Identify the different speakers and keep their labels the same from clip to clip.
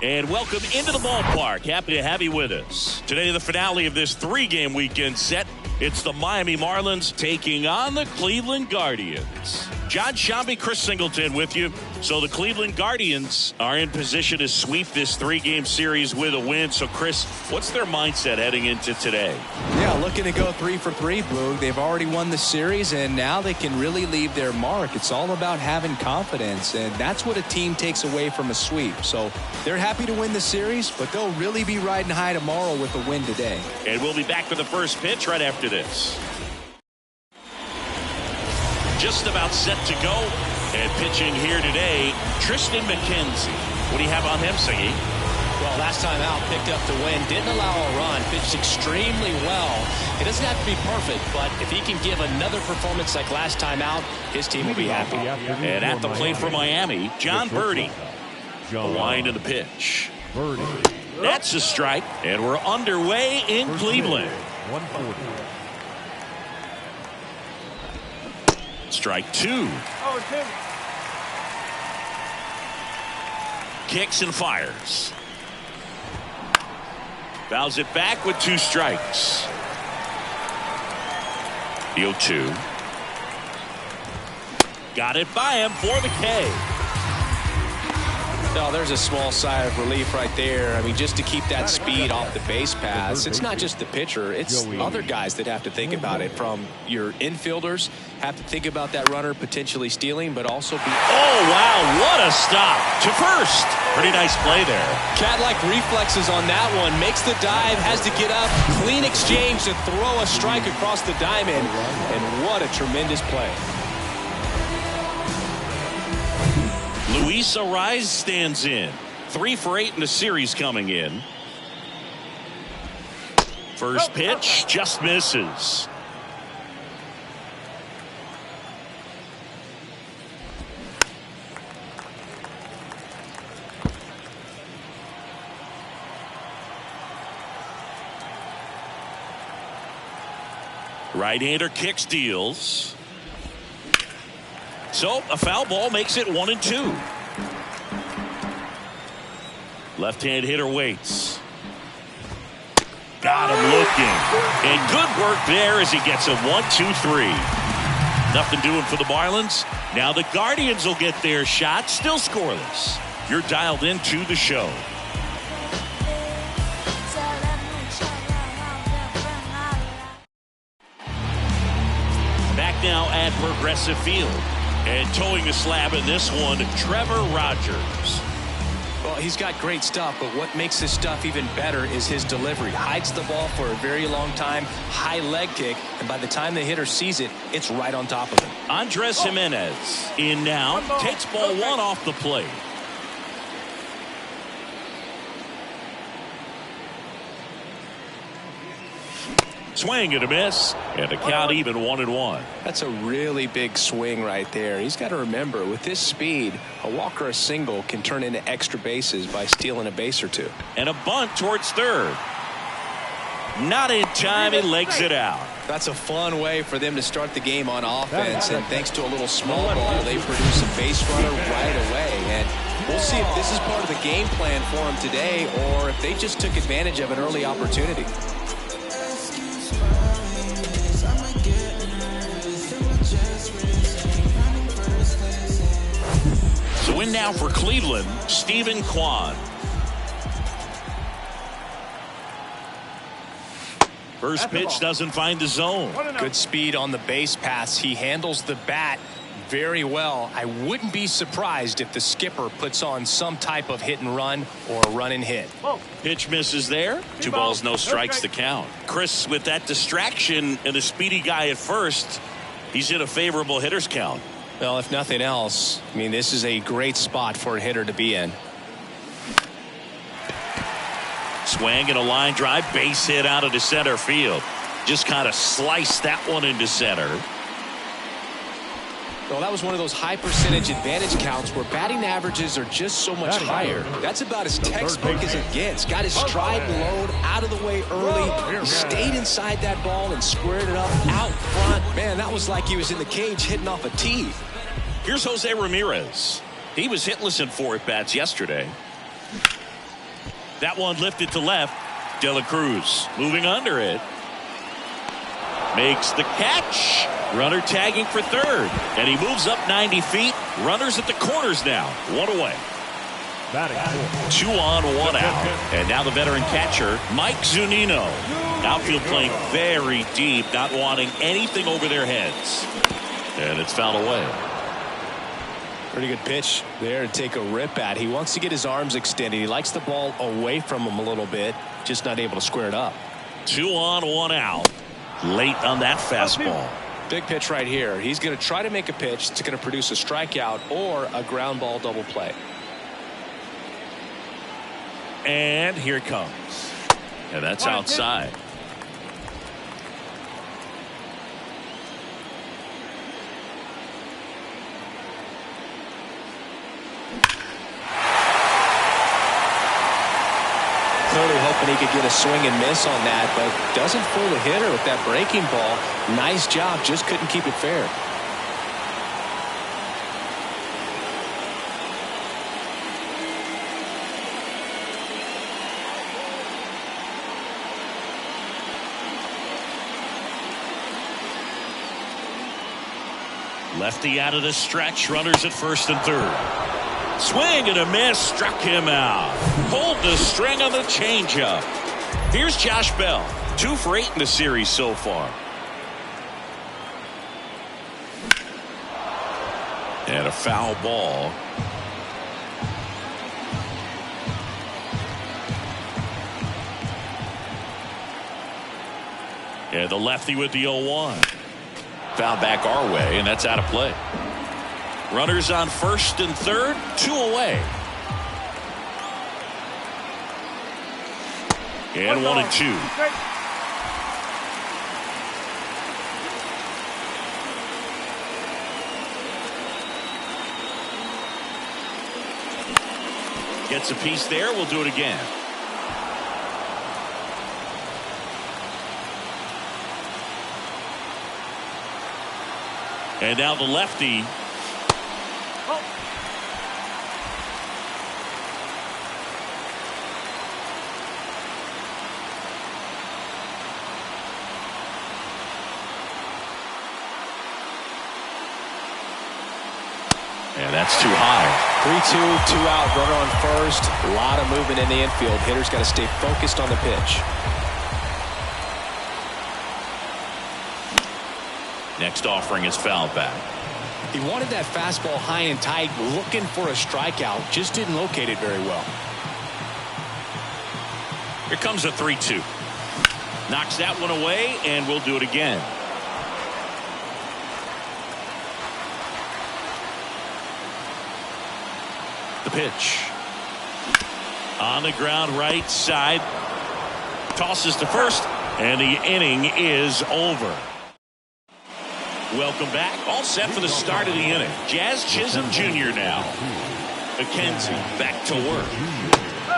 Speaker 1: And welcome into the ballpark. Happy to have you with us. Today, the finale of this three-game weekend set. It's the Miami Marlins taking on the Cleveland Guardians. John Shambi, Chris Singleton with you. So the Cleveland Guardians are in position to sweep this three-game series with a win. So, Chris, what's their mindset heading into today?
Speaker 2: Yeah, looking to go 3 for 3, Boog. They've already won the series, and now they can really leave their mark. It's all about having confidence, and that's what a team takes away from a sweep. So they're happy to win the series, but they'll really be riding high tomorrow with a win today.
Speaker 1: And we'll be back for the first pitch right after this. Just about set to go. And pitching here today, Tristan McKenzie. What do you have on him, Siggy?
Speaker 3: Well, last time out, picked up the win, didn't allow a run, pitched extremely well. It doesn't have to be perfect, but if he can give another performance like last time out, his team will be happy.
Speaker 1: And at the plate for Miami, John Birdie. The wind of the pitch. That's a strike, and we're underway in Cleveland.
Speaker 4: 140.
Speaker 1: Strike two. Kicks and fires. Fouls it back with 2 strikes. The 0-2. Got it by him for the K.
Speaker 3: No, there's a small sigh of relief right there. I mean, just to keep that speed off the base pass. It's not just the pitcher. It's other guys that have to think about it. From your infielders, have to think about that runner potentially stealing, but also be...
Speaker 1: Oh, wow, what a stop to first. Pretty nice play there.
Speaker 3: Cat-like reflexes on that one. Makes the dive, has to get up. Clean exchange to throw a strike across the diamond. And what a tremendous play.
Speaker 1: Luis Arraez stands in. 3 for 8 in the series coming in. First pitch just misses. Right-hander kicks, deals. So a foul ball makes it 1-2. Left-hand hitter waits. Got him looking. And good work there as he gets a 1-2-3. Nothing doing for the Marlins. Now the Guardians will get their shot. Still scoreless. You're dialed into the show. Back now at Progressive Field. And towing the slab in this one, Trevor Rogers.
Speaker 3: Well, he's got great stuff, but what makes his stuff even better is his delivery. Hides the ball for a very long time, high leg kick, and by the time the hitter sees it, it's right on top of him.
Speaker 1: Andres Jimenez in now, takes ball 1 off the plate. Swing and a miss, and a count even 1-1.
Speaker 3: That's a really big swing right there. He's got to remember, with this speed, a walk or a single can turn into extra bases by stealing a base or 2.
Speaker 1: And a bunt towards third. Not in time, he legs it out.
Speaker 2: That's a fun way for them to start the game on offense, and thanks to a little small ball, they produce a base runner right away. And we'll see if this is part of the game plan for them today, or if they just took advantage of an early opportunity.
Speaker 1: So in now for Cleveland, Stephen Kwan. First pitch doesn't find the zone.
Speaker 3: Good speed on the base pass. He handles the bat very well. I wouldn't be surprised if the skipper puts on some type of hit and run or a run and hit.
Speaker 1: Pitch misses there. 2 balls, no strikes to count. Chris, with that distraction and a speedy guy at first, he's in a favorable hitter's count.
Speaker 3: Well, if nothing else, I mean, this is a great spot for a hitter to be in.
Speaker 1: Swing and a line drive, base hit out of the center field. Just kind of sliced that one into center.
Speaker 3: Well, that was one of those high percentage advantage counts where batting averages are just so much higher.
Speaker 2: That's about as textbook as it gets. Got his stride and load out of the way early. Stayed inside that ball and squared it up out front. Man, that was like he was in the cage hitting off a tee.
Speaker 1: Here's Jose Ramirez. He was hitless in 4 at-bats yesterday. That one lifted to left. De La Cruz moving under it. Makes the catch. Runner tagging for third. And he moves up 90 feet. Runners at the corners now. One away. 2 on, 1 out. And now the veteran catcher, Mike Zunino. Outfield playing very deep, not wanting anything over their heads. And it's fouled away.
Speaker 3: Pretty good pitch there to take a rip at. He wants to get his arms extended. He likes the ball away from him a little bit, just not able to square it up.
Speaker 1: 2 on, 1 out. Late on that fastball.
Speaker 3: Big pitch right here. He's going to try to make a pitch that's going to produce a strikeout or a ground ball double play.
Speaker 1: And here it comes. And that's outside.
Speaker 3: Clearly hoping he could get a swing and miss on that, but doesn't fool the hitter with that breaking ball. Nice job, just couldn't keep it fair.
Speaker 1: Lefty out of the stretch. Runners at first and third. Swing and a miss. Struck him out. Pulled the string on the changeup. Here's Josh Bell. 2 for 8 in the series so far. And a foul ball. And the lefty with the 0-1. Foul back our way, and that's out of play. Runners on first and third, 2 away. And 1 and 2. Gets a piece there. We'll do it again. And now the lefty. And that's too high.
Speaker 3: 3-2, 2 out, runner on first. A lot of movement in the infield. Hitter's got to stay focused on the pitch.
Speaker 1: Next offering is fouled back.
Speaker 3: He wanted that fastball high and tight, looking for a strikeout. Just didn't locate it very well.
Speaker 1: Here comes a 3-2. Knocks that one away, and we'll do it again. The pitch. On the ground, right side. Tosses to first, and the inning is over. Welcome back. All set for the start of the inning. Jazz Chisholm Jr. now. McKenzie back to work.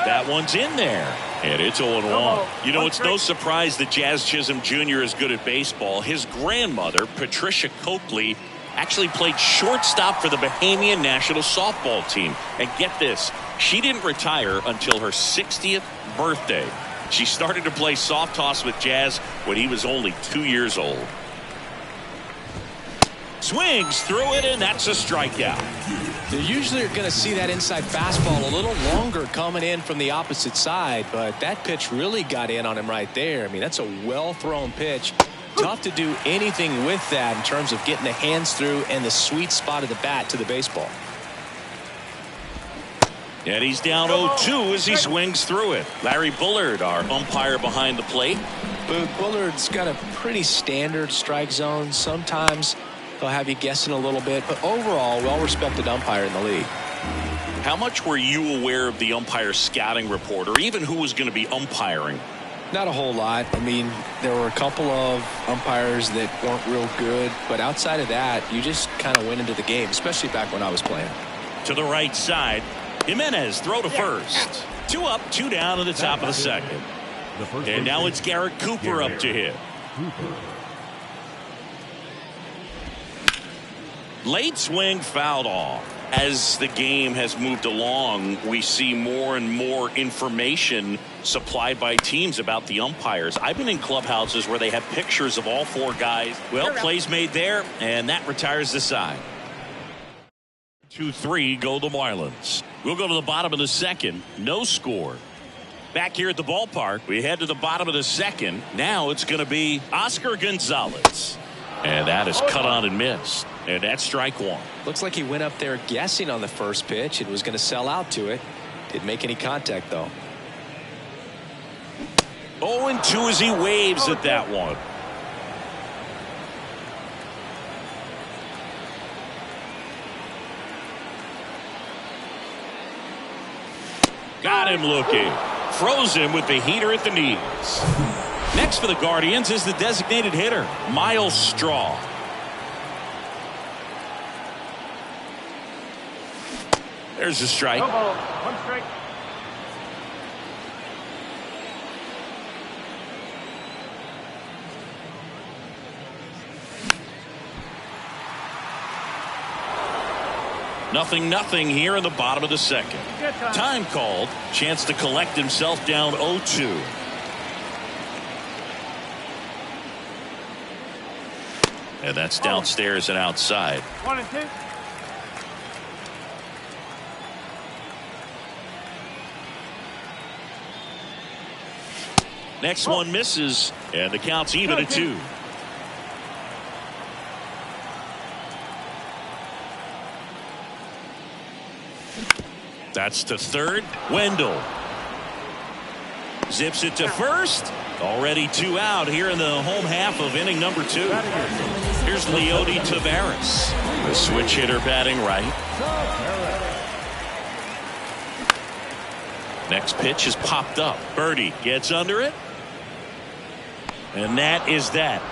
Speaker 1: That one's in there. And it's 0-1. You know, it's no surprise that Jazz Chisholm Jr. is good at baseball. His grandmother, Patricia Coakley, actually played shortstop for the Bahamian national softball team. And get this, she didn't retire until her 60th birthday. She started to play soft toss with Jazz when he was only 2 years old. Swings through it, and that's a strikeout.
Speaker 3: You usually are going to see that inside fastball a little longer coming in from the opposite side, but that pitch really got in on him right there. I mean, that's a well-thrown pitch. Tough to do anything with that in terms of getting the hands through and the sweet spot of the bat to the baseball.
Speaker 1: And he's down 0-2 as he swings through it. Larry Bullard, our umpire behind the plate.
Speaker 3: Bullard's got a pretty standard strike zone. Sometimes he'll have you guessing a little bit, but overall, well-respected umpire in the league.
Speaker 1: How much were you aware of the umpire scouting report, or even who was going to be umpiring?
Speaker 3: Not a whole lot. I mean, there were a couple of umpires that weren't real good, but outside of that, you just kind of went into the game, especially back when I was playing.
Speaker 1: To the right side, Jimenez throw to first. 2 up, 2 down in the top of the second. And now it's Garrett Cooper up to hit. Late swing fouled off. As the game has moved along, we see more and more information supplied by teams about the umpires. I've been in clubhouses where they have pictures of all four guys. Well, plays made there, and that retires the side. 2-3 go the Marlins. We'll go to the bottom of the second. No score. Back here at the ballpark, we head to the bottom of the second. Now it's going to be Oscar Gonzalez. And that is cut on and missed. And that's strike one.
Speaker 3: Looks like he went up there guessing on the first pitch and was going to sell out to it. Didn't make any contact, though.
Speaker 1: 0-2 as he waves at that one. Got him looking. Froze him with the heater at the knees. Next for the Guardians is the designated hitter, Miles Straw. There's a strike.
Speaker 4: One strike.
Speaker 1: Nothing here in the bottom of the second. Time called. Chance to collect himself down 0-2. And that's downstairs and outside.
Speaker 4: 1-2.
Speaker 1: Next one misses, and the count's even at 2. That's to third. Wendell zips it to first. Already 2 out here in the home half of inning number 2. Here's Leody Taveras, the switch hitter batting right. Next pitch is popped up. Birdie gets under it. And that is that.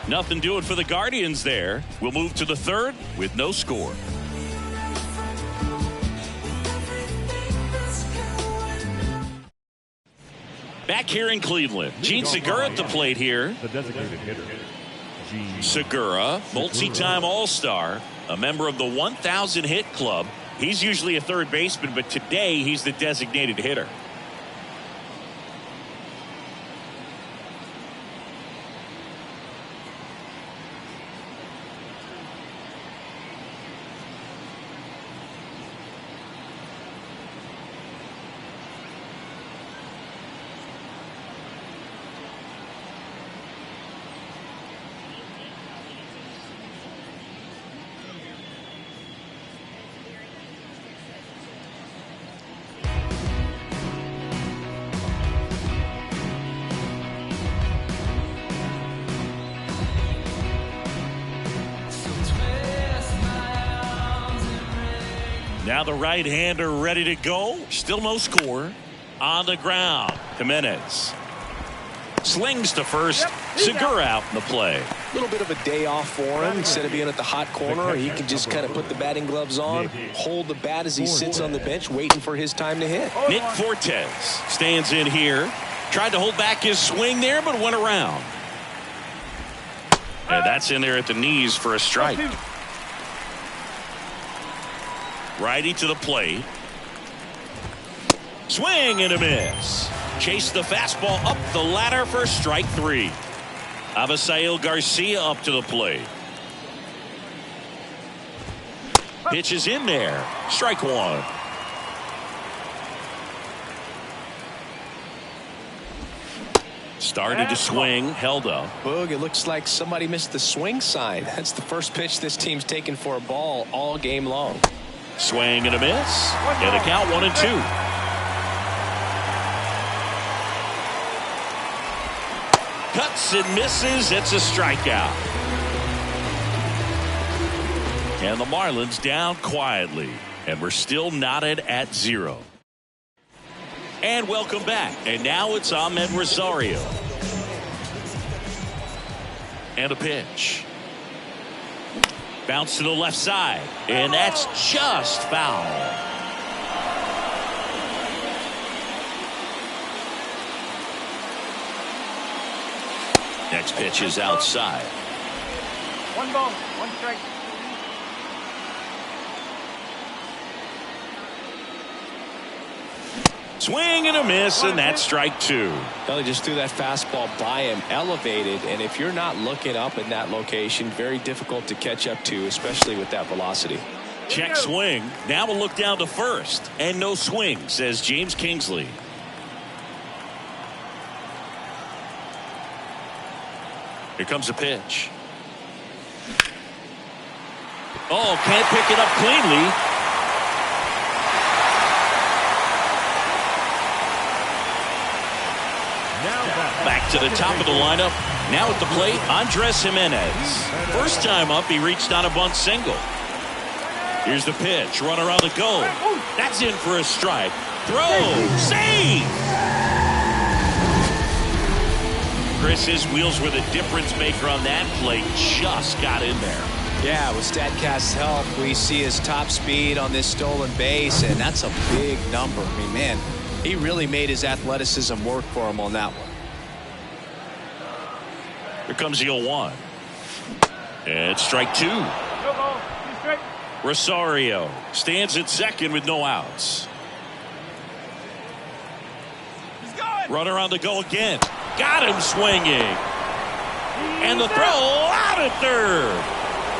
Speaker 1: Nothing doing for the Guardians there. We'll move to the third with no score. Back here in Cleveland, Gene Segura at the plate here.
Speaker 5: The designated hitter,
Speaker 1: Segura, multi-time All-Star, a member of the 1,000 hit club. He's usually a third baseman, but today he's the designated hitter. Now the right-hander ready to go. Still no score. On the ground, Jimenez slings to first. Segura out in the play.
Speaker 3: A little bit of a day off for him. Instead of being at the hot corner, he can just kind of put the batting gloves on, hold the bat as he sits on the bench waiting for his time to hit.
Speaker 1: Nick Fortes stands in here. Tried to hold back his swing there, but went around. And that's in there at the knees for a strike. Righty to the plate. Swing and a miss. Chase the fastball up the ladder for strike 3. Avisail Garcia up to the plate. Pitch is in there. Strike 1. Started to swing, held up.
Speaker 3: Boog, it looks like somebody missed the swing sign. That's the first pitch this team's taken for a ball all game long.
Speaker 1: Swing and a miss. And the count 1-2. Cuts and misses. It's a strikeout. And the Marlins down quietly. And we're still knotted at 0. And welcome back. And now it's Ahmed Rosario. And a pitch. Bounce to the left side. And that's just foul. Next pitch is outside.
Speaker 4: 1 ball, 1 strike.
Speaker 1: Swing and a miss, and that's strike two.
Speaker 3: Well, he just threw that fastball by him, elevated, and if you're not looking up in that location, very difficult to catch up to, especially with that velocity.
Speaker 1: Check swing. Now we'll look down to first. And no swing, says James Kingsley. Here comes a pitch. Oh, can't pick it up cleanly. Back to the top of the lineup. Now at the plate, Andres Jimenez. First time up, he reached on a bunt single. Here's the pitch. Runner on the go. That's in for a strike. Throw. Save. Chris, his wheels were the difference maker on that play. Just got in there.
Speaker 3: Yeah, with StatCast's help, we see his top speed on this stolen base, and that's a big number. I mean, man, he really made his athleticism work for him on that one.
Speaker 1: Here comes the 0-1. And strike two. Rosario stands at second with no outs. Runner on the go again. Got him swinging. And the throw out at third.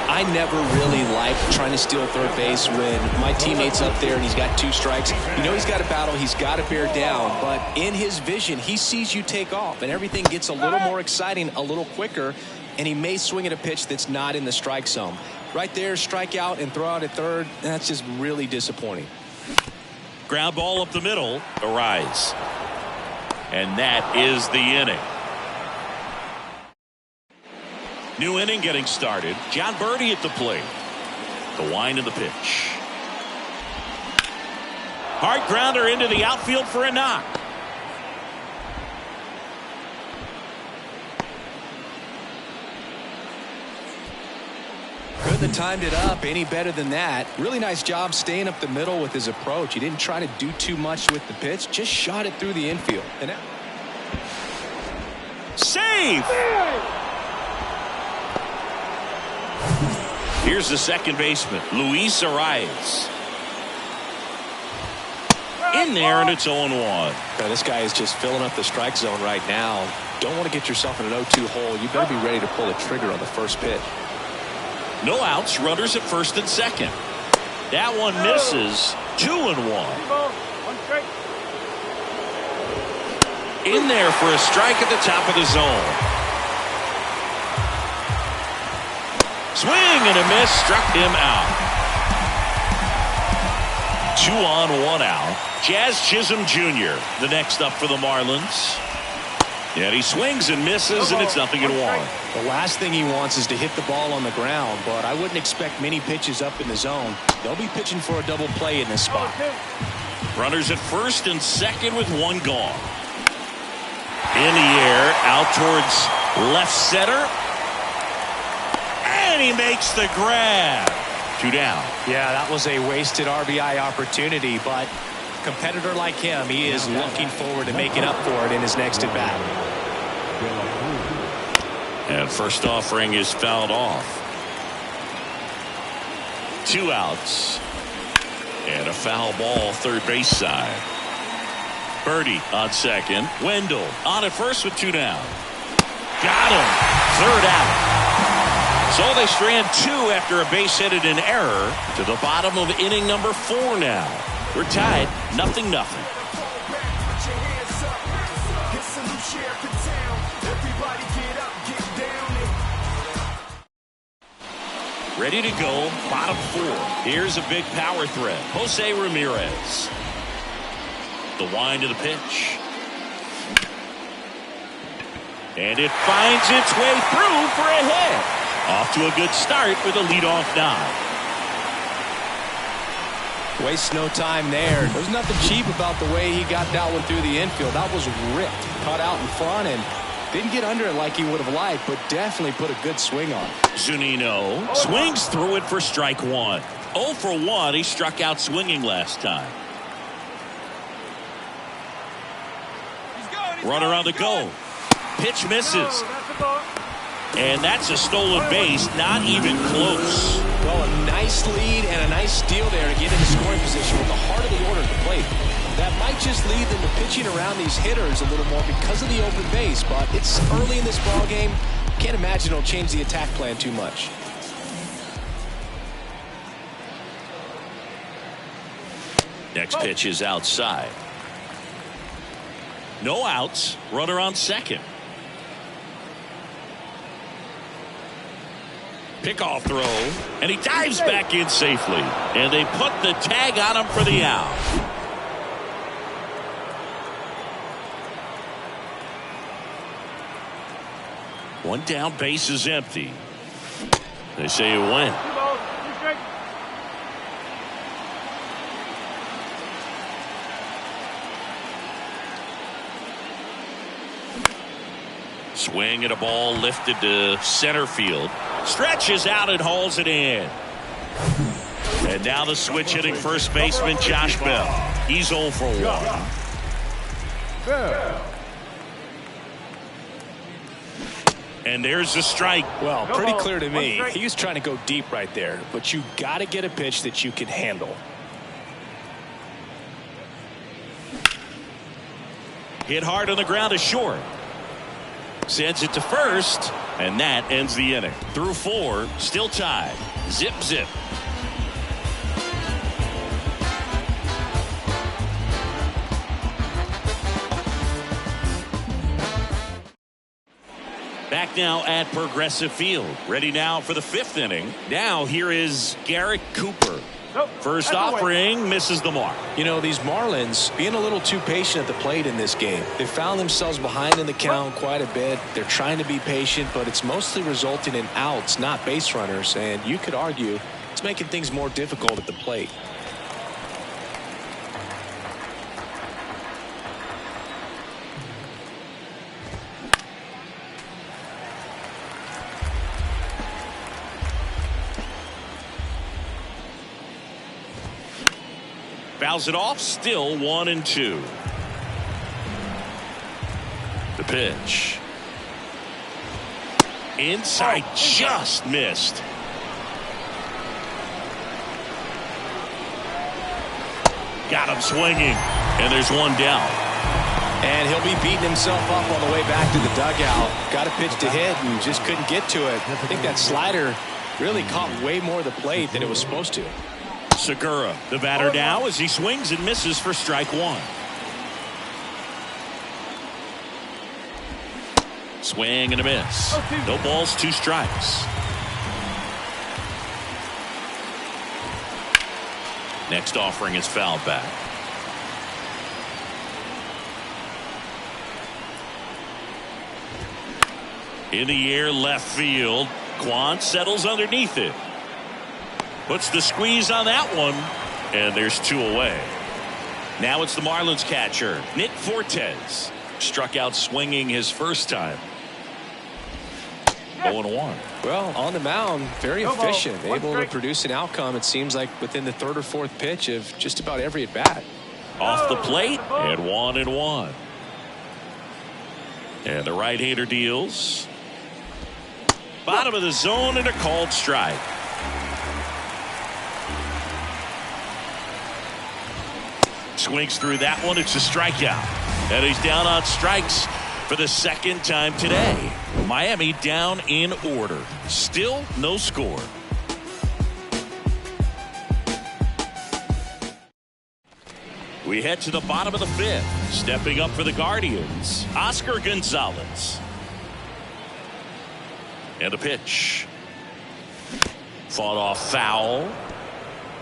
Speaker 3: I never really like trying to steal third base when my teammate's up there and he's got two strikes. You know he's got to battle, he's got to bear down, but in his vision, he sees you take off and everything gets a little more exciting, a little quicker, and he may swing at a pitch that's not in the strike zone. Right there, strike out and throw out at third, that's just really disappointing.
Speaker 1: Ground ball up the middle, a rise. And that is the inning. New inning getting started. John Birdie at the plate. The wind of the pitch. Hard grounder into the outfield for a knock.
Speaker 3: Couldn't have timed it up any better than that. Really nice job staying up the middle with his approach. He didn't try to do too much with the pitch, just shot it through the infield. And
Speaker 1: save! Here's the second baseman, Luis Arias. In there, and it's 0-1.
Speaker 3: This guy is just filling up the strike zone right now. Don't want to get yourself in an 0-2 hole. You better be ready to pull the trigger on the first pitch.
Speaker 1: No outs, runners at first and second. That one misses. 2-1. In there for a strike at the top of the zone. Swing and a miss, struck him out. 2 on, 1 out. Jazz Chisholm Jr., the next up for the Marlins. And he swings and misses, and it's 0-1.
Speaker 3: The last thing he wants is to hit the ball on the ground, but I wouldn't expect many pitches up in the zone. They'll be pitching for a double play in this spot.
Speaker 1: Runners at first and second with 1 gone. In the air, out towards left center. And he makes the grab. 2 down.
Speaker 3: Yeah, that was a wasted RBI opportunity, but a competitor like him, he is looking forward to making up for it in his next at bat.
Speaker 1: And first offering is fouled off. 2 outs. And a foul ball third base side. Birdie on second. Wendell on at first with 2 down. Got him. Third out. So they strand 2 after a base hit and an error to the bottom of inning number 4 now. We're tied 0-0. Ready to go, bottom 4. Here's a big power threat. Jose Ramirez. The wind of the pitch. And it finds its way through for a hit. Off to a good start with a leadoff nod.
Speaker 3: Wastes no time there. There's nothing cheap about the way he got that one through the infield. That was ripped. Caught out in front and didn't get under it like he would have liked, but definitely put a good swing on it.
Speaker 1: Zunino swings through it for strike 1. 0 for 1. He struck out swinging last time. Runner on the go. Pitch misses. And that's a stolen base, not even close.
Speaker 3: Well, a nice lead and a nice steal there to get into scoring position with the heart of the order at the plate. That That might just lead them to pitching around these hitters a little more because of the open base, but it's early in this ball game. Can't imagine it'll change the attack plan too much.
Speaker 1: Next pitch is outside. No outs. Runner on second. Pickoff throw, and he dives back in safely. And they put the tag on him for the out. One down, base is empty. They say you win. Swing at a ball lifted to center field. Stretches out and hauls it in. And now the switch hitting first baseman Josh Bell. He's 0 for 1. And there's the strike.
Speaker 3: Well, pretty clear to me. He was trying to go deep right there, but you got to get a pitch that you can handle.
Speaker 1: Hit hard on the ground is short. Sends it to first, and that ends the inning. Through 4, still tied. Zip, zip. Back now at Progressive Field. Ready now for the 5th inning. Now here is Garrett Cooper. First offering misses the mark.
Speaker 3: You know, these Marlins being a little too patient at the plate in this game. They found themselves behind in the count quite a bit. They're trying to be patient, but it's mostly resulting in outs, not base runners. And you could argue it's making things more difficult at the plate.
Speaker 1: Fouls it off, still 1-2. The pitch. Inside, just missed. Got him swinging, and there's one down.
Speaker 3: And he'll be beating himself up on the way back to the dugout. Got a pitch to hit and just couldn't get to it. I think that slider really caught way more of the plate than it was supposed to.
Speaker 1: Segura, the batter now as he swings and misses for strike 1. Swing and a miss. No balls, 2 strikes. Next offering is fouled back. In the air, left field. Quan settles underneath it. Puts the squeeze on that one, and there's 2 away. Now it's the Marlins catcher, Nick Fortes. Struck out swinging his first time. 0-1.
Speaker 3: Well, on the mound, very efficient, able to produce an outcome, it seems like, within the 3rd or 4th pitch of just about every at-bat.
Speaker 1: Off the plate, and 1-1. And the right-hander deals. Bottom of the zone and a called strike. Swings through that one. It's a strikeout. And he's down on strikes for the 2nd time today. Miami down in order. Still no score. We head to the bottom of the 5th. Stepping up for the Guardians, Oscar Gonzalez. And a pitch. Fought off foul.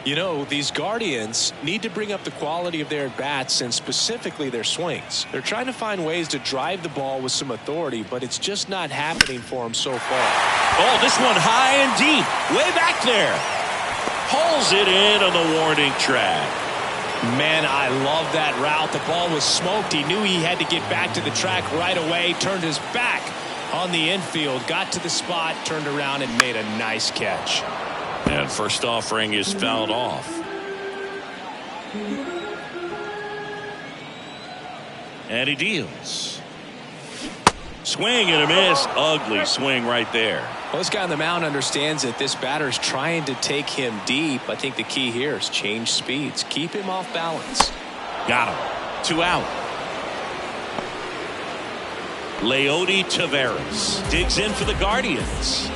Speaker 3: You know, these Guardians need to bring up the quality of their at-bats and specifically their swings. They're trying to find ways to drive the ball with some authority, but it's just not happening for them so far.
Speaker 1: Oh, this one high and deep. Way back there. Pulls it in on the warning track.
Speaker 3: Man, I love that route. The ball was smoked. He knew he had to get back to the track right away. Turned his back on the infield. Got to the spot, turned around, and made a nice catch.
Speaker 1: And first offering is fouled off. And he deals. Swing and a miss. Ugly swing right there.
Speaker 3: Well, this guy on the mound understands that this batter's trying to take him deep. I think the key here is change speeds. Keep him off balance.
Speaker 1: Got him. 2 out. Leody Taveras digs in for the Guardians.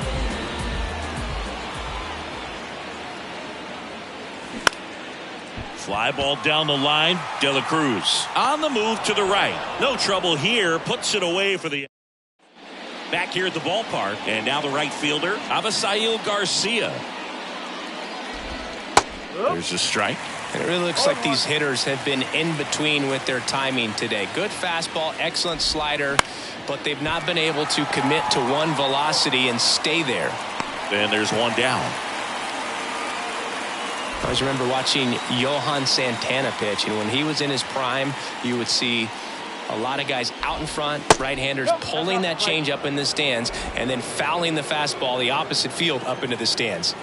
Speaker 1: Fly ball down the line. De La Cruz on the move to the right. No trouble here. Puts it away for the back here at the ballpark. And now the right fielder, Avisail Garcia. There's a strike.
Speaker 3: It really looks like these hitters have been in between with their timing today. Good fastball, excellent slider, but they've not been able to commit to one velocity and stay there.
Speaker 1: And there's one down.
Speaker 3: I always remember watching Johan Santana pitch, and when he was in his prime, you would see a lot of guys out in front, right-handers pulling that change up in the stands and then fouling the fastball the opposite field up into the stands.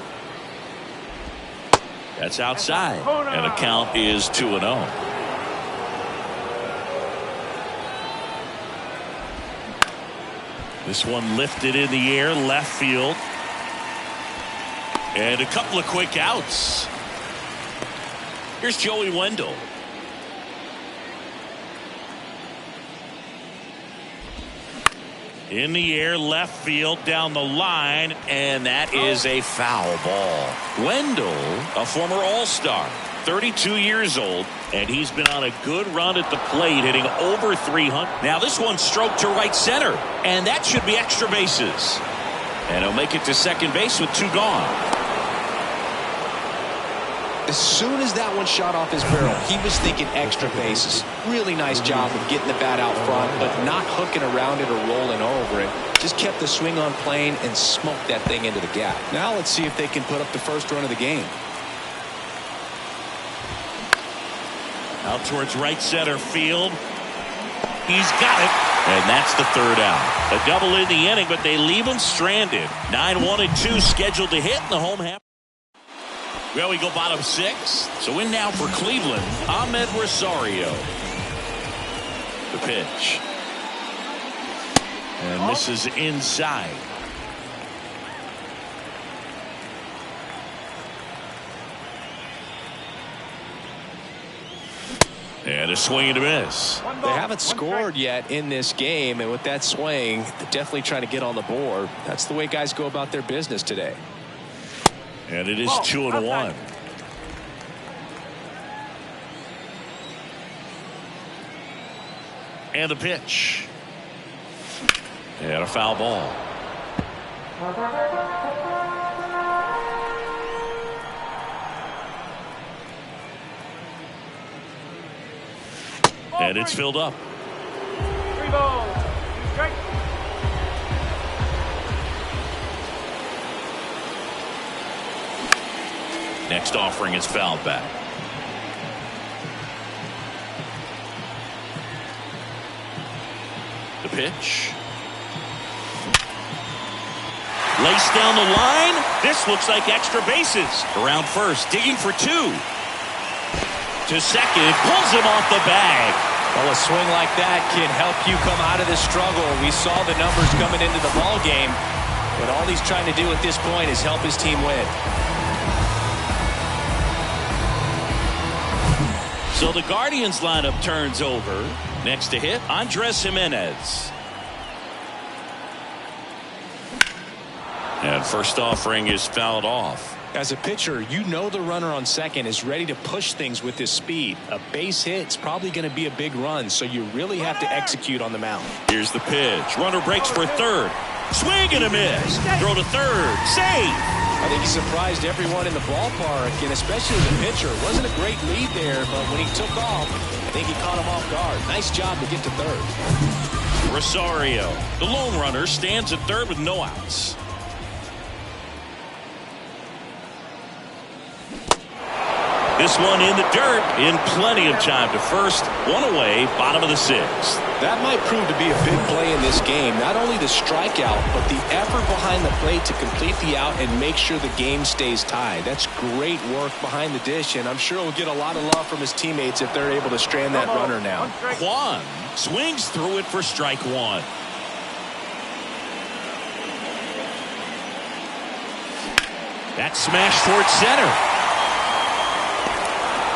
Speaker 1: That's outside, and the count is 2-0. This one lifted in the air, left field. And a couple of quick outs. Here's Joey Wendell. In the air, left field, down the line, and that is a foul ball. Wendell, a former All-Star, 32 years old, and he's been on a good run at the plate, hitting over 300. Now this one stroked to right center, and that should be extra bases. And he'll make it to second base with 2 gone.
Speaker 2: As soon as that one shot off his barrel, he was thinking extra bases. Really nice job of getting the bat out front, but not hooking around it or rolling over it. Just kept the swing on plane and smoked that thing into the gap. Now let's see if they can put up the first run of the game.
Speaker 1: Out towards right center field. He's got it. And that's the 3rd out. A double in the inning, but they leave him stranded. 9-1-2 scheduled to hit in the home half. Well, we go bottom 6. So in now for Cleveland, Ahmed Rosario. The pitch. And misses inside. And a swing and a miss.
Speaker 2: They haven't scored yet in this game, and with that swing, they're definitely trying to get on the board. That's the way guys go about their business today.
Speaker 1: And it is 2-1. And the pitch. And a foul ball. And it's filled up.
Speaker 4: 3 balls. Strike.
Speaker 1: Next offering is fouled back. The pitch. Laced down the line. This looks like extra bases. Around first, digging for 2. To second, pulls him off the bag.
Speaker 3: Well, a swing like that can help you come out of this struggle. We saw the numbers coming into the ball game, but all he's trying to do at this point is help his team win.
Speaker 1: So the Guardians lineup turns over. Next to hit, Andres Jimenez. And first offering is fouled off.
Speaker 2: As a pitcher, you know the runner on second is ready to push things with his speed. A base hit's probably going to be a big run, so you really have to execute on the mound.
Speaker 1: Here's the pitch. Runner breaks for third. Swing and a miss. Throw to third. Safe.
Speaker 2: I think he surprised everyone in the ballpark, and especially the pitcher. It wasn't a great lead there, but when he took off, I think he caught him off guard. Nice job to get to third.
Speaker 1: Rosario, the lone runner, stands at third with no outs. This one in the dirt in plenty of time to first. One away, bottom of the 6th.
Speaker 2: That might prove to be a big play in this game. Not only the strikeout, but the effort behind the plate to complete the out and make sure the game stays tied. That's great work behind the dish, and I'm sure he'll get a lot of love from his teammates if they're able to strand that runner now.
Speaker 1: Kwan swings through it for strike 1. That smash towards center.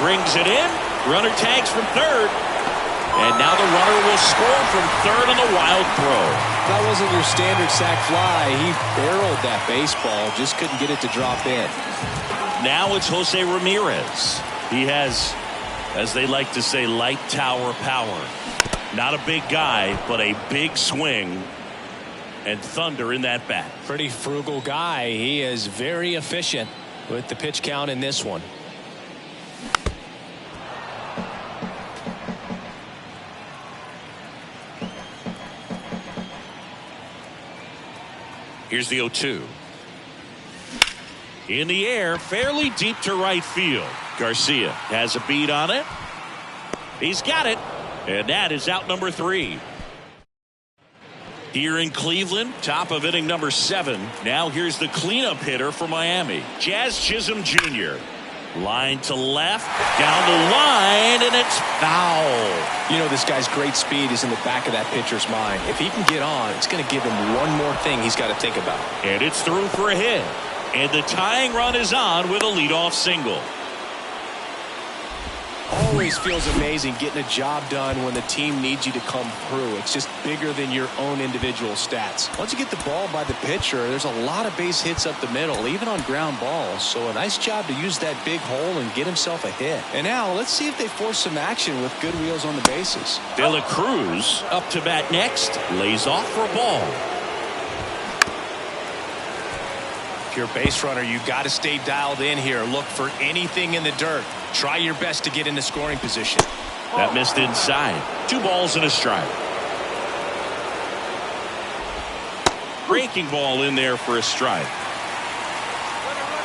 Speaker 1: Brings it in, Runner tags from third. And now the runner will score from third on the wild throw.
Speaker 3: That wasn't your standard sac fly. He barreled that baseball, just couldn't get it to drop in.
Speaker 1: Now it's Jose Ramirez. He has, as they like to say, light tower power. Not a big guy, but a big swing and thunder in that bat.
Speaker 3: Pretty frugal guy. He is very efficient with the pitch count in this one.
Speaker 1: Here's the 0-2. In the air, fairly deep to right field. Garcia has a beat on it. He's got it. And that is out number 3. Here in Cleveland, top of inning number 7. Now here's the cleanup hitter for Miami, Jazz Chisholm Jr. Line to left, down the line, and it's foul.
Speaker 3: You know, this guy's great speed is in the back of that pitcher's mind. If he can get on, it's going to give him one more thing he's got to think about.
Speaker 1: And it's through for a hit. And the tying run is on with a leadoff single.
Speaker 3: Always feels amazing getting a job done when the team needs you to come through. It's just bigger than your own individual stats. Once you get the ball by the pitcher, there's a lot of base hits up the middle, even on ground balls. So a nice job to use that big hole and get himself a hit. And now let's see if they force some action with good wheels on the bases.
Speaker 1: De La Cruz up to bat next, lays off for a ball.
Speaker 3: If you're a base runner, you've got to stay dialed in here. Look for anything in the dirt. Try your best to get into scoring position.
Speaker 1: That missed inside. 2 balls and a strike. Breaking ball in there for a strike.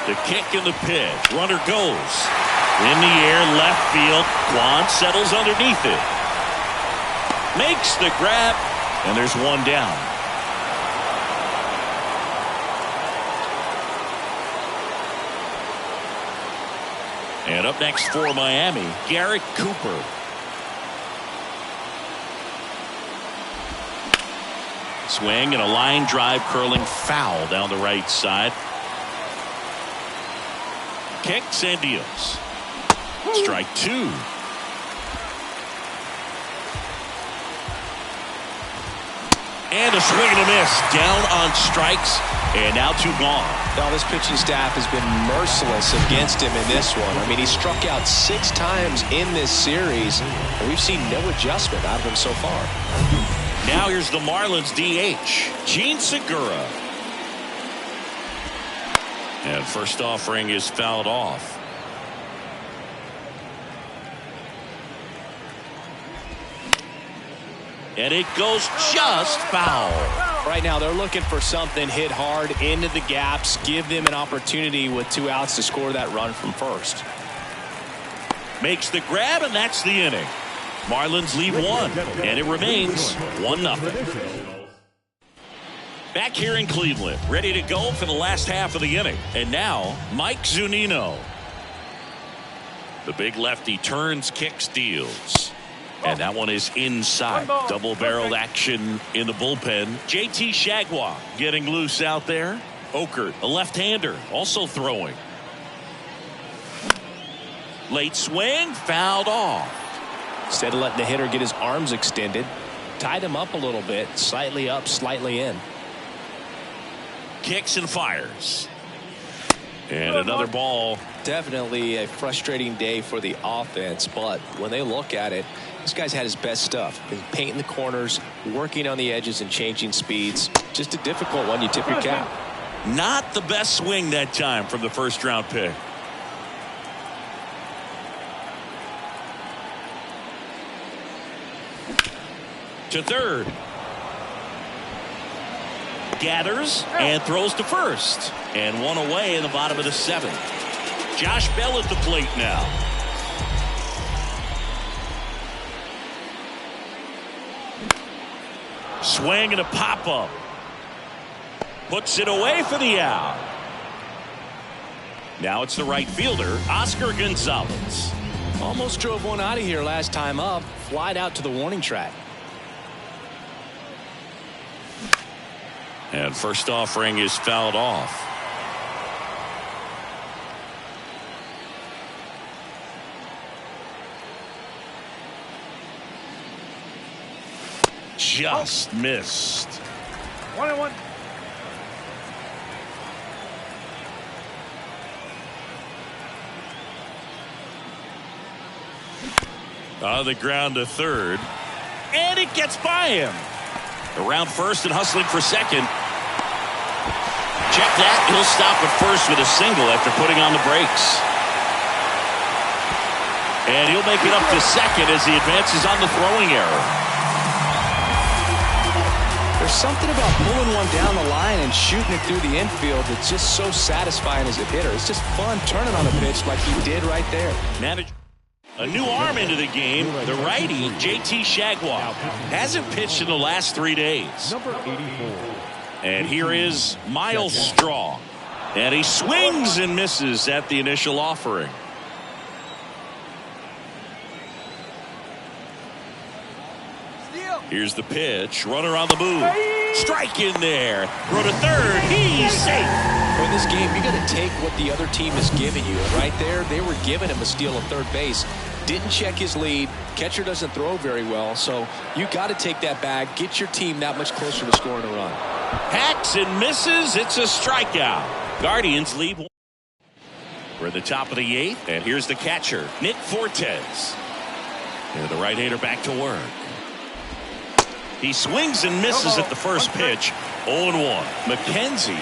Speaker 1: The kick and the pitch. Runner goes. In the air, left field. Kwan settles underneath it. Makes the grab. And there's one down. And up next for Miami, Garrett Cooper. Swing and a line drive curling foul down the right side. Kicks and deals. Strike 2. And a swing and a miss. Down on strikes. And now 2 gone.
Speaker 3: Now this pitching staff has been merciless against him in this one. I mean, he struck out 6 times in this series, and we've seen no adjustment out of him so far.
Speaker 1: Now here's the Marlins DH, Gene Segura. And first offering is fouled off. And it goes just foul.
Speaker 3: Right now they're looking for something hit hard into the gaps, give them an opportunity with 2 outs to score that run from first.
Speaker 1: Makes the grab, and that's the inning. Marlins lead 1, and it remains 1-0. Back here in Cleveland, ready to go for the last half of the inning. And now Mike Zunino. The big lefty turns, kicks, deals. And that one is inside. Double-barreled action in the bullpen. JT Shagwa getting loose out there. Okert, a left-hander, also throwing. Late swing, fouled off.
Speaker 3: Instead of letting the hitter get his arms extended, tied him up a little bit, slightly up, slightly in.
Speaker 1: Kicks and fires. And another ball.
Speaker 3: Definitely a frustrating day for the offense, but when they look at it, this guy's had his best stuff. He's painting the corners, working on the edges and changing speeds. Just a difficult one. You tip your cap.
Speaker 1: Not the best swing that time from the first round pick. To third. Gathers and throws to first. And one away in the bottom of the 7th. Josh Bell at the plate now. Swing and a pop-up. Puts it away for the out. Now it's the right fielder, Oscar Gonzalez.
Speaker 3: Almost drove one out of here last time up. Flied out to the warning track.
Speaker 1: And first offering is fouled off. just missed.
Speaker 4: 1-1.
Speaker 1: On the ground to third. And it gets by him. Around first and hustling for second. Check that. He'll stop at first with a single after putting on the brakes. And he'll make it up to second as he advances on the throwing error.
Speaker 2: There's something about pulling one down the line and shooting it through the infield that's just so satisfying as a hitter. It's just fun turning on a pitch like he did right there.
Speaker 1: A new arm into the game, the righty, JT Shagwell. Hasn't pitched in the last 3 days.
Speaker 5: Number 84.
Speaker 1: And here is Miles Straw. And he swings and misses at the initial offering. Here's the pitch. Runner on the move. Strike in there. Throw to third. He's safe.
Speaker 3: In this game, you got to take what the other team is giving you. And right there, they were giving him a steal at third base. Didn't check his lead. Catcher doesn't throw very well. So you got to take that bag. Get your team that much closer to scoring a run.
Speaker 1: Hacks and misses. It's a strikeout. Guardians lead one. We're at the top of the eighth. And here's the catcher, Nick Fortes. And the right-hander back to work. He swings and misses at the first pitch. 0-1. McKenzie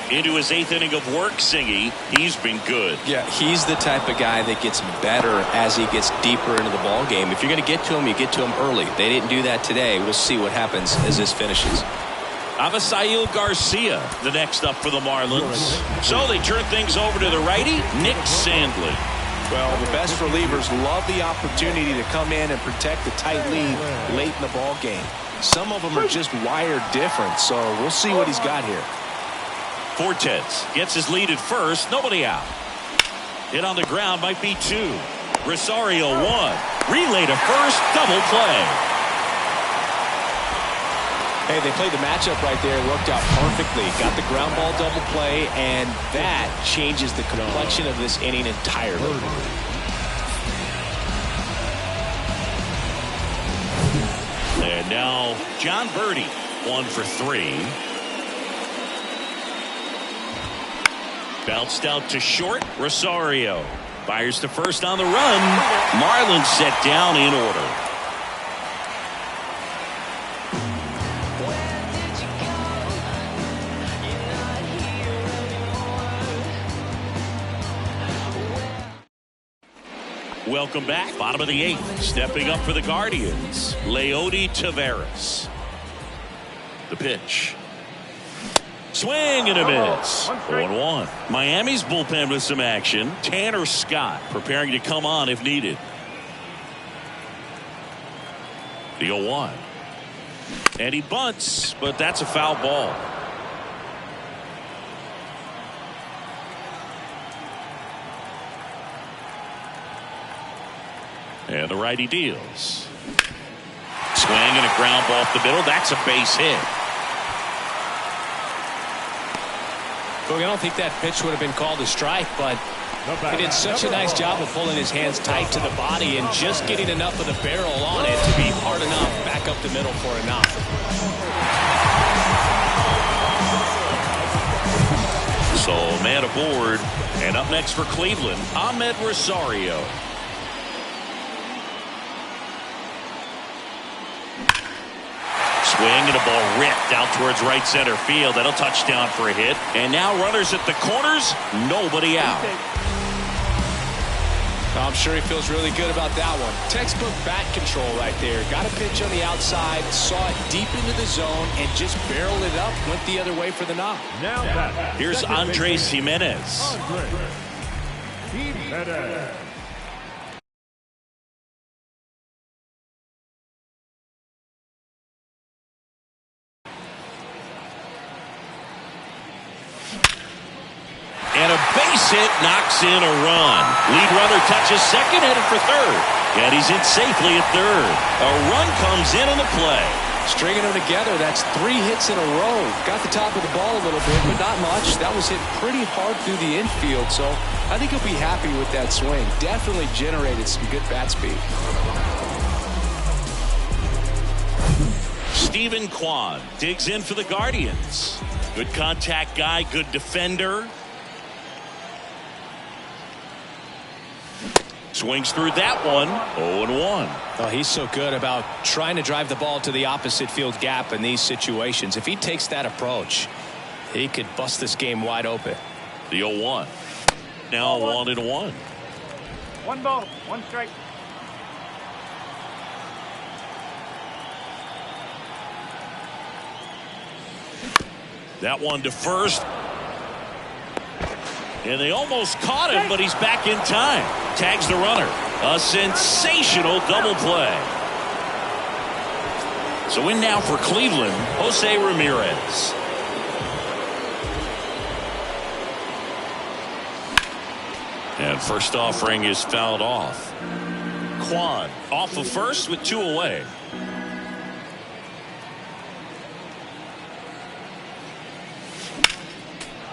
Speaker 1: into his eighth inning of work, Singy. He's been good.
Speaker 3: Yeah, he's the type of guy that gets better as he gets deeper into the ball game. If you're going to get to him, you get to him early. They didn't do that today. We'll see what happens as this finishes.
Speaker 1: Avisail Garcia, the next up for the Marlins. So they turn things over to the righty, Nick Sandlin.
Speaker 3: Well, the best relievers love the opportunity to come in and protect the tight lead late in the ball game. Some of them are just wired different, so we'll see what he's got here.
Speaker 1: Fortes gets his lead at first. Nobody out. Hit on the ground might be two. Rosario one. Relay to first. Double play.
Speaker 3: Hey, they played the matchup right there. Worked out perfectly. Got the ground ball double play, and that changes the complexion of this inning entirely.
Speaker 1: And now John Birdie, 1 for 3. Bounced out to short. Rosario fires to first on the run. Marlins set down in order. Welcome back. Bottom of the eighth. Stepping up for the Guardians, Leody Taveras. The pitch. Swing and a miss. 1-1. Miami's bullpen with some action. Tanner Scott preparing to come on if needed. The 0-1. And he bunts, but that's a foul ball. And the righty deals. Swing and a ground ball off the middle. That's a base hit.
Speaker 3: Look, I don't think that pitch would have been called a strike, but he did such a nice job of pulling his hands tight to the body and just getting enough of the barrel on it to be hard enough back up the middle for a knock.
Speaker 1: So man aboard. And up next for Cleveland, Ahmed Rosario. Swing and a ball ripped out towards right center field. That'll touch down for a hit. And now runners at the corners. Nobody out.
Speaker 3: I'm sure he feels really good about that one. Textbook bat control right there. Got a pitch on the outside, saw it deep into the zone, and just barreled it up. Went the other way for the knock.
Speaker 5: Now back.
Speaker 1: Here's Andres Jimenez.
Speaker 5: Jimenez.
Speaker 1: And a base hit knocks in a run. Lead runner touches second, headed for third. And he's in safely at third. A run comes in on the play.
Speaker 3: Stringing them together, that's 3 hits in a row. Got the top of the ball a little bit, but not much. That was hit pretty hard through the infield, so I think he'll be happy with that swing. Definitely generated some good bat speed.
Speaker 1: Steven Kwan digs in for the Guardians. Good contact guy, good defender. Swings through that one. 0-1.
Speaker 3: Oh, he's so good about trying to drive the ball to the opposite field gap in these situations. If he takes that approach, he could bust this game wide open.
Speaker 1: The 0-1. Now 1-1.
Speaker 4: 1 ball, 1 strike.
Speaker 1: That one to first. And they almost caught him, but he's back in time. Tags the runner. A sensational double play. So in now for Cleveland, Jose Ramirez. And first offering is fouled off. Kwan off of first with 2 away.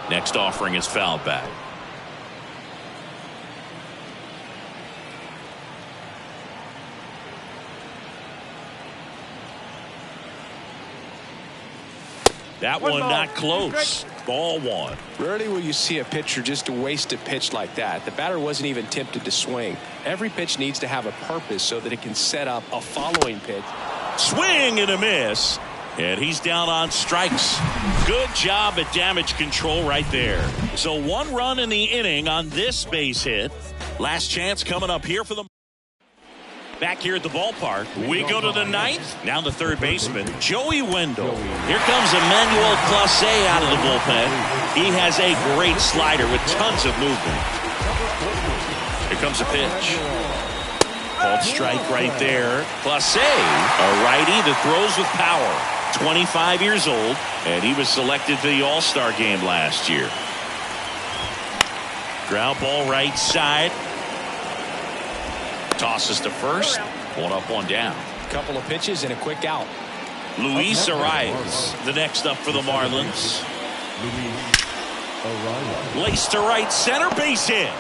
Speaker 1: Next offering is fouled back. That one not close. Ball 1.
Speaker 3: Rarely will you see a pitcher just waste a pitch like that. The batter wasn't even tempted to swing. Every pitch needs to have a purpose so that it can set up a following pitch.
Speaker 1: Swing and a miss. And he's down on strikes. Good job at damage control right there. So 1 run in the inning on this base hit. Last chance coming up here for them. Back here at the ballpark, we go to the 9th. Now the third baseman, Joey Wendell. Here comes Emmanuel Clase out of the bullpen. He has a great slider with tons of movement. Here comes a pitch. Called strike right there. Clase, a righty that throws with power. 25 years old, and he was selected for the All-Star game last year. Ground ball right side. Tosses to first. 1 up, 1 down.
Speaker 3: Couple of pitches and a quick out.
Speaker 1: Luis Arias, the next up for the Marlins. Laced to right center, base hit.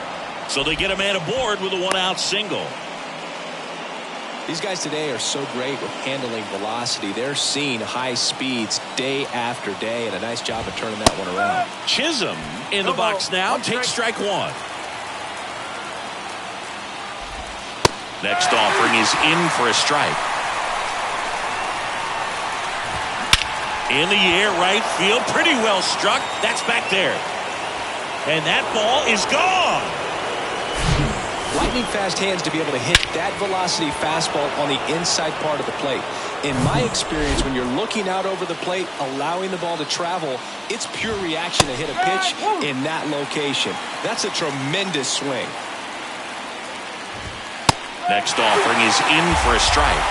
Speaker 1: So they get a man aboard with a 1-out single.
Speaker 3: These guys today are so great with handling velocity. They're seeing high speeds day after day, and a nice job of turning that one around.
Speaker 1: Chisholm in the box now. Takes strike 1. Next offering is in for a strike. In the air, right field. Pretty well struck. That's back there. And that ball is gone.
Speaker 3: Lightning fast hands to be able to hit that velocity fastball on the inside part of the plate. In my experience, when you're looking out over the plate, allowing the ball to travel, it's pure reaction to hit a pitch in that location. That's a tremendous swing.
Speaker 1: Next offering is in for a strike.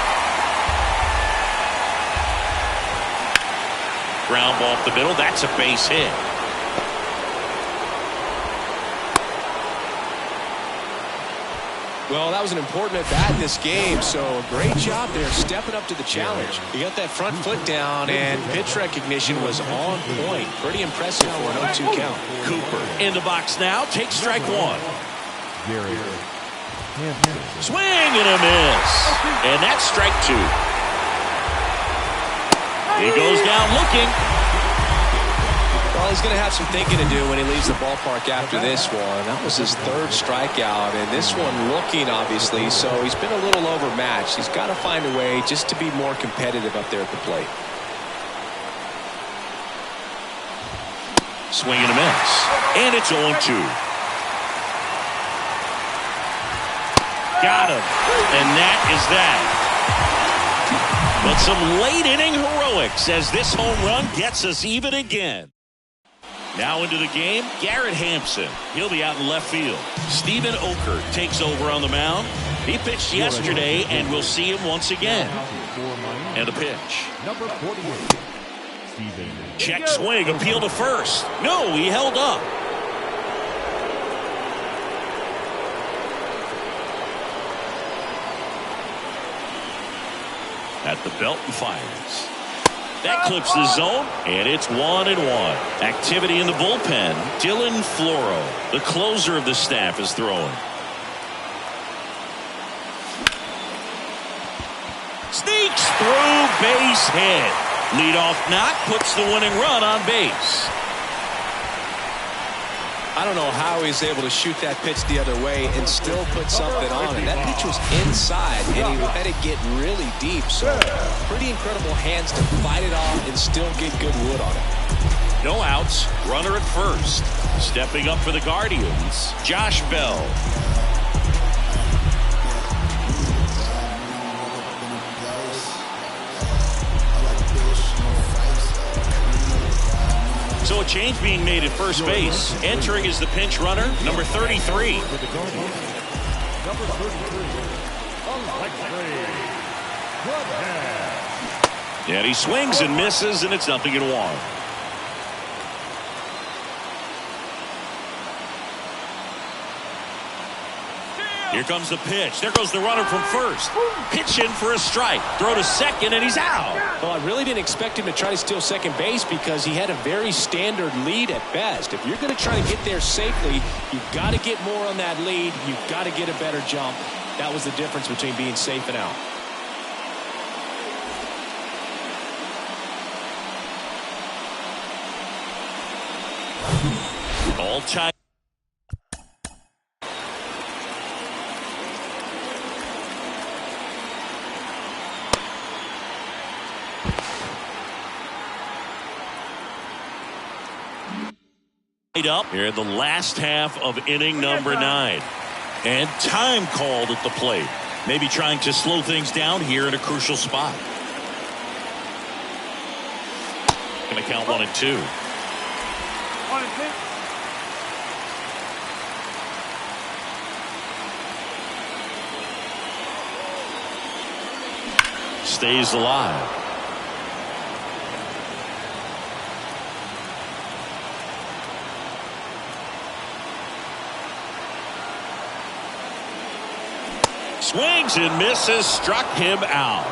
Speaker 1: Ground ball up the middle. That's a base hit.
Speaker 3: Well, that was an important at bat in this game, so a great job there stepping up to the challenge. He got that front foot down, and pitch recognition was on point. Pretty impressive for an 0-2 count.
Speaker 1: Cooper in the box now. Takes strike 1. Swing and a miss. And that's strike 2. He goes down looking.
Speaker 3: Well, he's going to have some thinking to do when he leaves the ballpark after this one. That was his 3rd strikeout, and this one looking, obviously, so he's been a little overmatched. He's got to find a way just to be more competitive up there at the plate.
Speaker 1: Swing and a miss. And it's 0-2. Got him. And that is that. But some late inning heroics as this home run gets us even again. Now into the game, Garrett Hampson. He'll be out in left field. Stephen Oker takes over on the mound. He pitched yesterday, and we'll see him once again. And a pitch.
Speaker 5: Number 48.
Speaker 1: Check swing, appeal to first. No, he held up. At the belt and fires. That clips the zone, and it's 1-1. Activity in the bullpen. Dylan Floro, the closer of the staff, is throwing. Sneaks through, base hit. Leadoff knock puts the winning run on base.
Speaker 3: I don't know how he's able to shoot that pitch the other way and still put something on it. That pitch was inside, and he let it get really deep. So pretty incredible hands to fight it off and still get good wood on it.
Speaker 1: No outs. Runner at first. Stepping up for the Guardians, Josh Bell. So a change being made at first base. Entering is the pinch runner, number 33. And he swings and misses, and it's 0-1. Here comes the pitch. There goes the runner from first. Pitch in for a strike. Throw to second, and he's out.
Speaker 3: Well, I really didn't expect him to try to steal second base because he had a very standard lead at best. If you're going to try to get there safely, you've got to get more on that lead. You've got to get a better jump. That was the difference between being safe and out.
Speaker 1: All tied. Up here in the last half of inning number 9. And time called at the plate. Maybe trying to slow things down here in a crucial spot. Going to count 1 and 2.
Speaker 4: 1 and 2.
Speaker 1: Stays alive. Swings and misses, struck him out.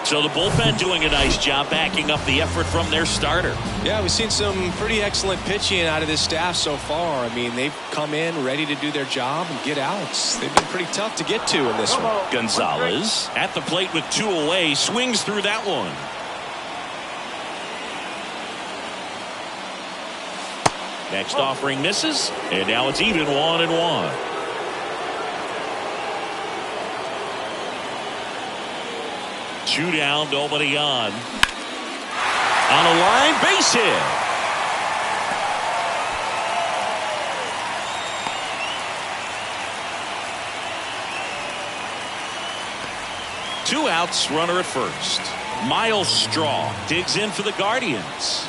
Speaker 1: So the bullpen doing a nice job backing up the effort from their starter.
Speaker 3: Yeah, we've seen some pretty excellent pitching out of this staff so far. I mean, they've come in ready to do their job and get outs. They've been pretty tough to get to in this one.
Speaker 1: Gonzalez at the plate with 2 away, swings through that one. Next offering misses, and now it's even 1 and 1. 2 down, nobody on. On a line, base hit. Two outs, runner at first. Miles Straw digs in for the Guardians.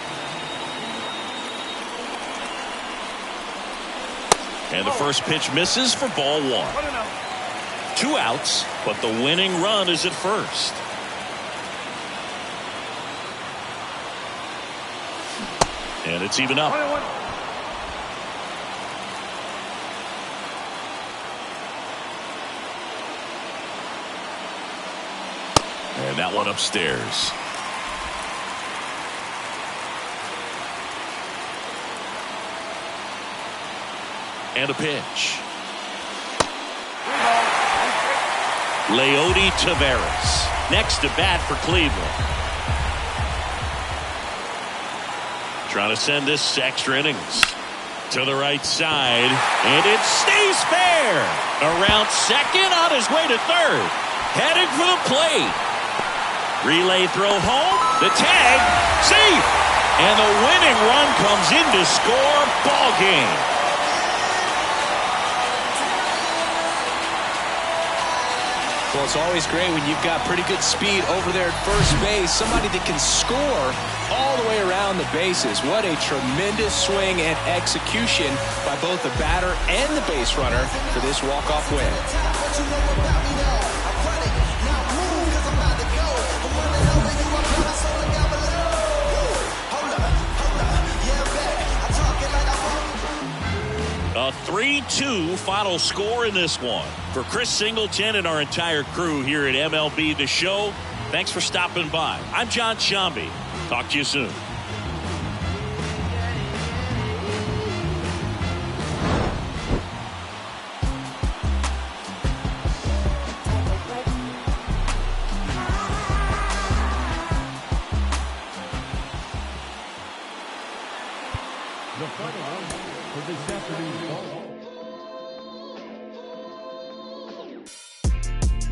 Speaker 1: And the first pitch misses for ball 1. 2 outs, but the winning run is at first. And it's even up. And that one upstairs. And a pitch. Leody Taveras next to bat for Cleveland. Trying to send this extra innings to the right side, and it stays fair. Around second, on his way to third, heading for the plate. Relay throw home, the tag, safe, and the winning run comes in to score. Ball game.
Speaker 3: Well, it's always great when you've got pretty good speed over there at first base. Somebody that can score all the way around the bases. What a tremendous swing and execution by both the batter and the base runner for this walk-off win.
Speaker 1: A 3-2 final score in this one. For Chris Singleton and our entire crew here at MLB The Show, thanks for stopping by. I'm John Shambi. Talk to you soon.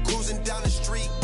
Speaker 5: Cruising down the street.